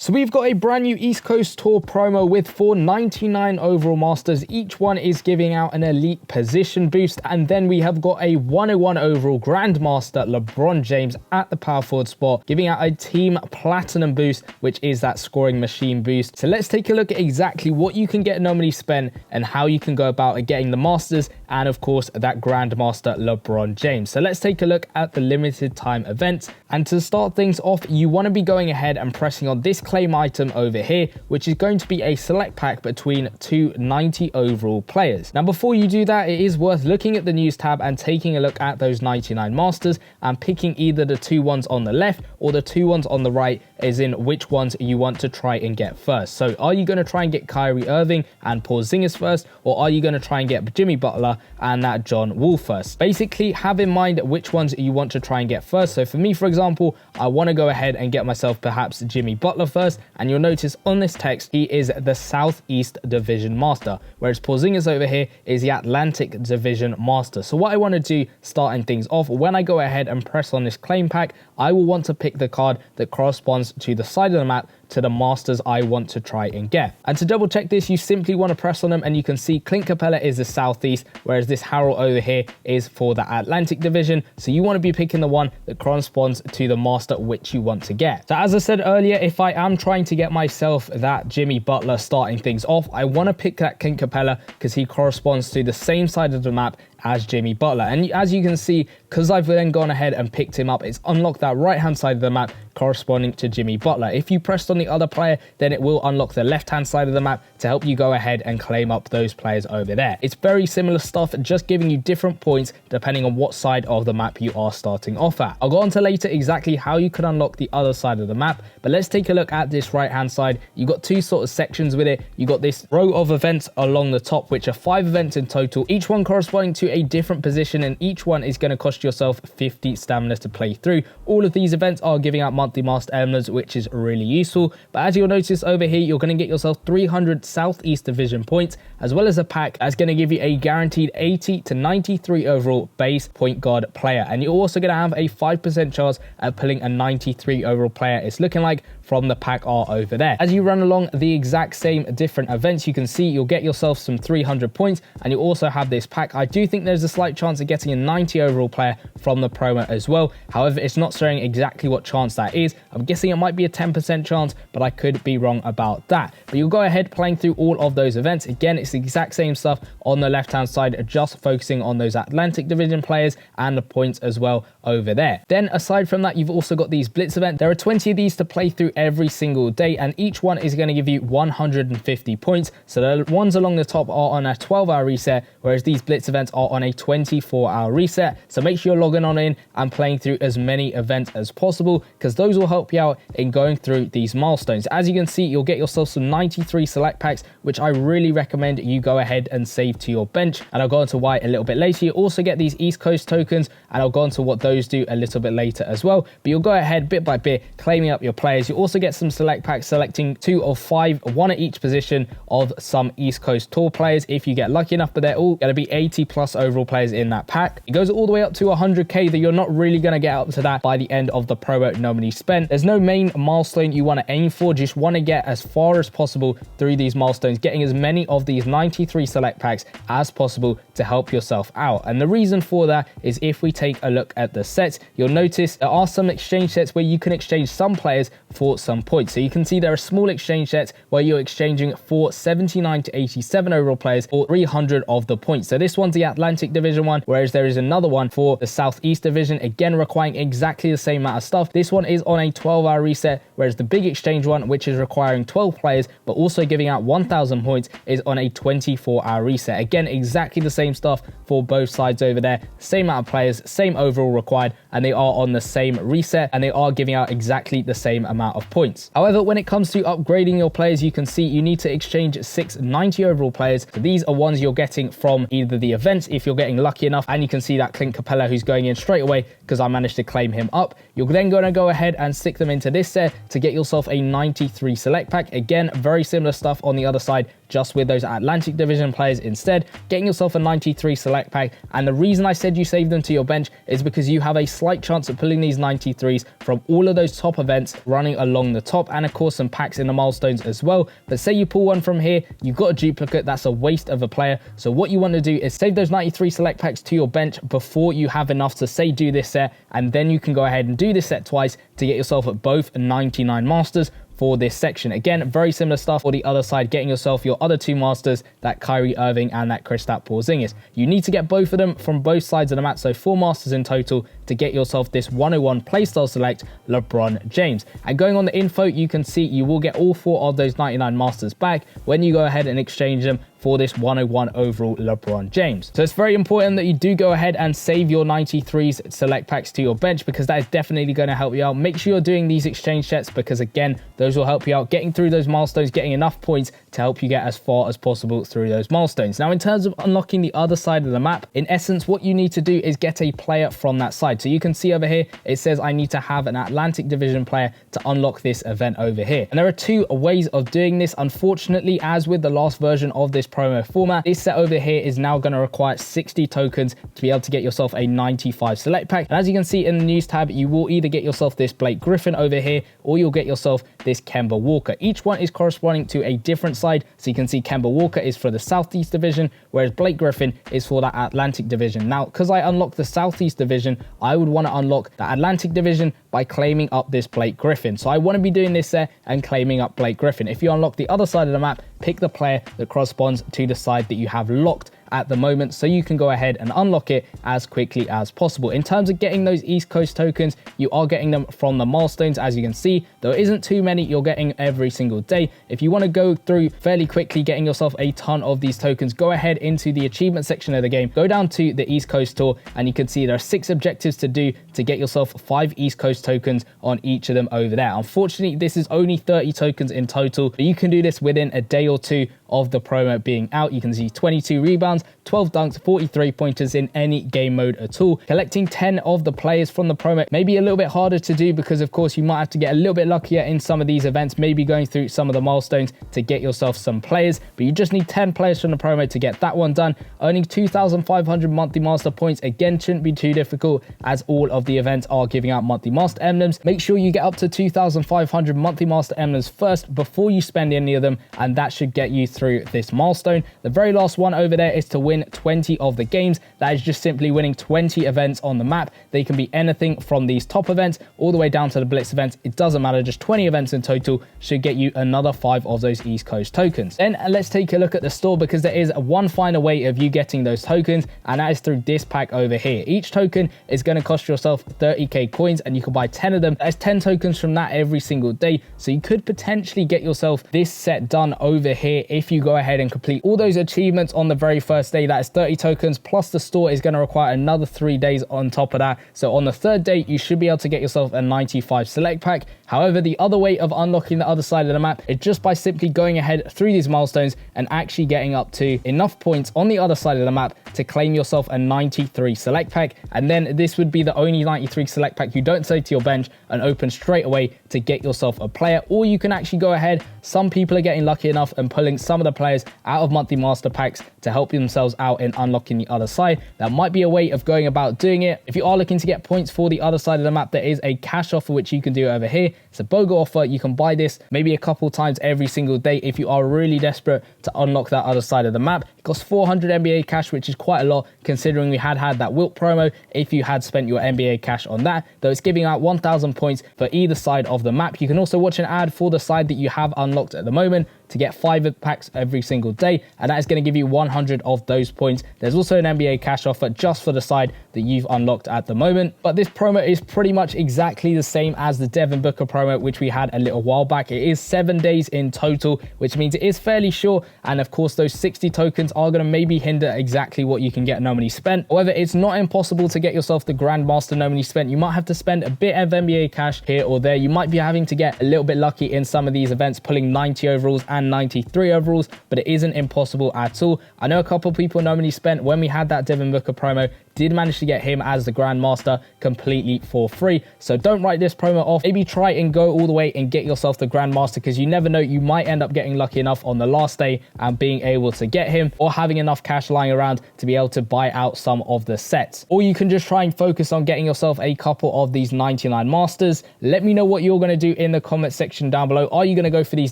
So we've got a brand new East Coast Tour promo with 499 overall masters. Each one is giving out an elite position boost. And then we have got a 101 overall Grandmaster LeBron James at the power forward spot, giving out a team platinum boost, which is that scoring machine boost. So let's take a look at exactly what you can get normally spent and how you can go about getting the masters and of course that Grandmaster LeBron James. So let's take a look at the limited time events. And to start things off, you want to be going ahead and pressing on this claim item over here, which is going to be a select pack between two 90 overall players. Now before you do that, it is worth looking at the news tab and taking a look at those 99 masters and picking either the two ones on the left or the two ones on the right, as in which ones you want to try and get first. So are you going to try and get Kyrie Irving and Porzingis first, or are you going to try and get Jimmy Butler and that John Wall first? Basically have in mind which ones you want to try and get first. So for me, for example, I want to go ahead and get myself perhaps Jimmy Butler first, and you'll notice on this text he is the Southeast Division Master, whereas Porzingis over here is the Atlantic Division Master. So what I want to do starting things off, when I go ahead and press on this claim pack, I will want to pick the card that corresponds to the side of the map to the masters I want to try and get. And to double check this, you simply want to press on them and you can see Clint Capella is the Southeast, whereas this Harold over here is for the Atlantic Division. So you want to be picking the one that corresponds to the master which you want to get. So as I said earlier, if I am trying to get myself that Jimmy Butler starting things off, I want to pick that Clint Capella because he corresponds to the same side of the map as Jimmy Butler. And as you can see, because I've then gone ahead and picked him up, it's unlocked that right hand side of the map corresponding to Jimmy Butler. If you pressed on the other player, then it will unlock the left hand side of the map to help you go ahead and claim up those players over there. It's very similar stuff, just giving you different points depending on what side of the map you are starting off at. I'll go on to later exactly how you can unlock the other side of the map, but let's take a look at this right hand side. You've got two sort of sections with it. You've got this row of events along the top, which are 5 events in total, each one corresponding to a different position, and each one is going to cost yourself 50 stamina to play through. All of these events are giving out monthly master emblems, which is really useful. But as you'll notice over here, you're going to get yourself 300 Southeast Division points, as well as a pack that's going to give you a guaranteed 80 to 93 overall base point guard player. And you're also going to have a 5% chance at pulling a 93 overall player, it's looking like, from the pack art over there. As you run along the exact same different events, you can see you'll get yourself some 300 points, and you also have this pack. I do think there's a slight chance of getting a 90 overall player from the promo as well. However, it's not showing exactly what chance that is. I'm guessing it might be a 10% chance, but I could be wrong about that. But you'll go ahead playing through all of those events. Again, it's the exact same stuff on the left hand side, just focusing on those Atlantic Division players and the points as well over there. Then aside from that, you've also got these Blitz events. There are 20 of these to play through every single day, and each one is going to give you 150 points. So the ones along the top are on a 12-hour reset, whereas these Blitz events are on a 24-hour reset. So make sure you're logging on in and playing through as many events as possible, because those will help you out in going through these milestones. As you can see, you'll get yourself some 93 select packs, which I really recommend you go ahead and save to your bench, and I'll go into why a little bit later. You also get these East Coast tokens, and I'll go into what those do a little bit later as well. But you'll go ahead bit by bit claiming up your players. You also get some select packs selecting 2 of 5, one at each position of some East Coast Tour players if you get lucky enough, but they're all going to be 80 plus overall players in that pack. It goes all the way up to 100k, that you're not really going to get up to that by the end of the promo nominee spent. There's no main milestone you want to aim for, just want to get as far as possible through these milestones, getting as many of these 93 select packs as possible to help yourself out. And the reason for that is if we take a look at the sets, you'll notice there are some exchange sets where you can exchange some players for some points. So you can see there are small exchange sets where you're exchanging for 79 to 87 overall players or 300 of the points. So this one's the Atlantic Division one, whereas there is another one for the Southeast Division, again requiring exactly the same amount of stuff. This one is on a 12-hour reset, whereas the big exchange one, which is requiring 12 players but also giving out 1,000 points, is on a 24-hour reset. Again, exactly the same stuff for both sides over there, same amount of players, same overall required, and they are on the same reset, and they are giving out exactly the same amount of points. However, when it comes to upgrading your players, you can see you need to exchange 6 90 overall players. So these are ones you're getting from either the events if you're getting lucky enough, and you can see that Clint Capella who's going in straight away because I managed to claim him up. You're then going to go ahead and stick them into this set to get yourself a 93 select pack. Again, very similar stuff on the other side, just with those Atlantic Division players instead, getting yourself a 93 select pack. And the reason I said you save them to your bench is because you have a slight chance of pulling these 93s from all of those top events running along the top, and of course some packs in the milestones as well. But say you pull one from here, you've got a duplicate, that's a waste of a player. So what you want to do is save those 93 select packs to your bench before you have enough to say do this set, and then you can go ahead and do this set twice to get yourself at both 99 masters for this section. Again, very similar stuff for the other side, getting yourself your other two masters, that Kyrie Irving and that Kristaps Porzingis. You need to get both of them from both sides of the map, so 4 masters in total to get yourself this 101 playstyle select LeBron James. And going on the info, you can see you will get all 4 of those 99 masters back when you go ahead and exchange them for this 101 overall LeBron James. So it's very important that you do go ahead and save your 93s select packs to your bench, because that is definitely going to help you out. Make sure you're doing these exchange sets, because again, those will help you out getting through those milestones, getting enough points to help you get as far as possible through those milestones. Now, in terms of unlocking the other side of the map, in essence, what you need to do is get a player from that side. So you can see over here, it says I need to have an Atlantic Division player to unlock this event over here. And there are 2 ways of doing this. Unfortunately, as with the last version of this promo format, this set over here is now going to require 60 tokens to be able to get yourself a 95 select pack. And as you can see in the news tab, you will either get yourself this Blake Griffin over here, or you'll get yourself this Kemba Walker. Each one is corresponding to a different side. So you can see Kemba Walker is for the Southeast Division, whereas Blake Griffin is for that Atlantic Division. Now, because I unlocked the Southeast Division, I would want to unlock the Atlantic Division by claiming up this Blake Griffin. So I want to be doing this set and claiming up Blake Griffin. If you unlock the other side of the map, pick the player that corresponds to the side that you have locked at the moment, so you can go ahead and unlock it as quickly as possible. In terms of getting those East Coast tokens, you are getting them from the milestones. As you can see, there isn't too many you're getting every single day. If you want to go through fairly quickly getting yourself a ton of these tokens, go ahead into the achievement section of the game, go down to the East Coast tour, and you can see there are 6 objectives to do to get yourself 5 East Coast tokens on each of them over there. Unfortunately, this is only 30 tokens in total, but you can do this within a day or 2 of the promo being out. You can see 22 rebounds, 12 dunks, 43 pointers in any game mode at all. Collecting 10 of the players from the promo may be a little bit harder to do, because of course you might have to get a little bit luckier in some of these events, maybe going through some of the milestones to get yourself some players, but you just need 10 players from the promo to get that one done. Earning 2,500 monthly master points, again, shouldn't be too difficult, as all of the events are giving out monthly master emblems. Make sure you get up to 2,500 monthly master emblems first before you spend any of them, and that should get you through this milestone. The very last one over there is to win 20 of the games. That is just simply winning 20 events on the map. They can be anything from these top events all the way down to the blitz events. It doesn't matter, just 20 events in total should get you another 5 of those East Coast tokens. Then let's take a look at the store, because there is one final way of you getting those tokens, and that is through this pack over here. Each token is going to cost yourself 30k coins, and you can buy 10 of them. There's 10 tokens from that every single day, so you could potentially get yourself this set done over here if you go ahead and complete all those achievements on the very first day. That is 30 tokens, plus the store is going to require another 3 days on top of that. So on the 3rd day, you should be able to get yourself a 95 select pack. However, the other way of unlocking the other side of the map is just by simply going ahead through these milestones and actually getting up to enough points on the other side of the map to claim yourself a 93 select pack. And then this would be the only 93 select pack you don't save to your bench and open straight away to get yourself a player. Or you can actually go ahead, some people are getting lucky enough and pulling some of the players out of monthly master packs to help themselves out in unlocking the other side. That might be a way of going about doing it. If you are looking to get points for the other side of the map, there is a cash offer which you can do over here. It's a BOGO offer. You can buy this maybe a couple times every single day if you are really desperate to unlock that other side of the map. It costs 400 NBA cash, which is quite a lot considering we had that Wilt promo. If you had spent your NBA cash on that, though, it's giving out 1,000 points for either side of the map. You can also watch an ad for the side that you have unlocked at the moment to get 5 packs every single day, and that is going to give you 100 of those points. There's also an NBA cash offer just for the side that you've unlocked at the moment, but this promo is pretty much exactly the same as the Devin Booker promo which we had a little while back. It is 7 days in total, which means it is fairly short, and of course those 60 tokens are going to maybe hinder exactly what you can get nominally spent. However, it's not impossible to get yourself the Grandmaster nominally spent. You might have to spend a bit of NBA cash here or there. You might be having to get a little bit lucky in some of these events, pulling 90 overalls and 93 overalls, but it isn't impossible at all. I know a couple of people nominally spent when we had that Devin Booker promo did manage to get him as the Grandmaster completely for free. So don't write this promo off. Maybe try and go all the way and get yourself the Grandmaster, because you never know, you might end up getting lucky enough on the last day and being able to get him, or having enough cash lying around to be able to buy out some of the sets. Or you can just try and focus on getting yourself a couple of these 99 Masters. Let me know what you're going to do in the comment section down below. Are you going to go for these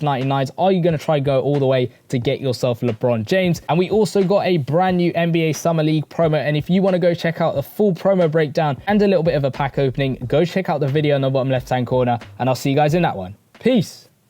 99s? Are you going to try go all the way to get yourself LeBron James? And we also got a brand new NBA Summer League promo, and if you want to go check out the full promo breakdown and a little bit of a pack opening, go check out the video in the bottom left hand corner, and I'll see you guys in that one. Peace.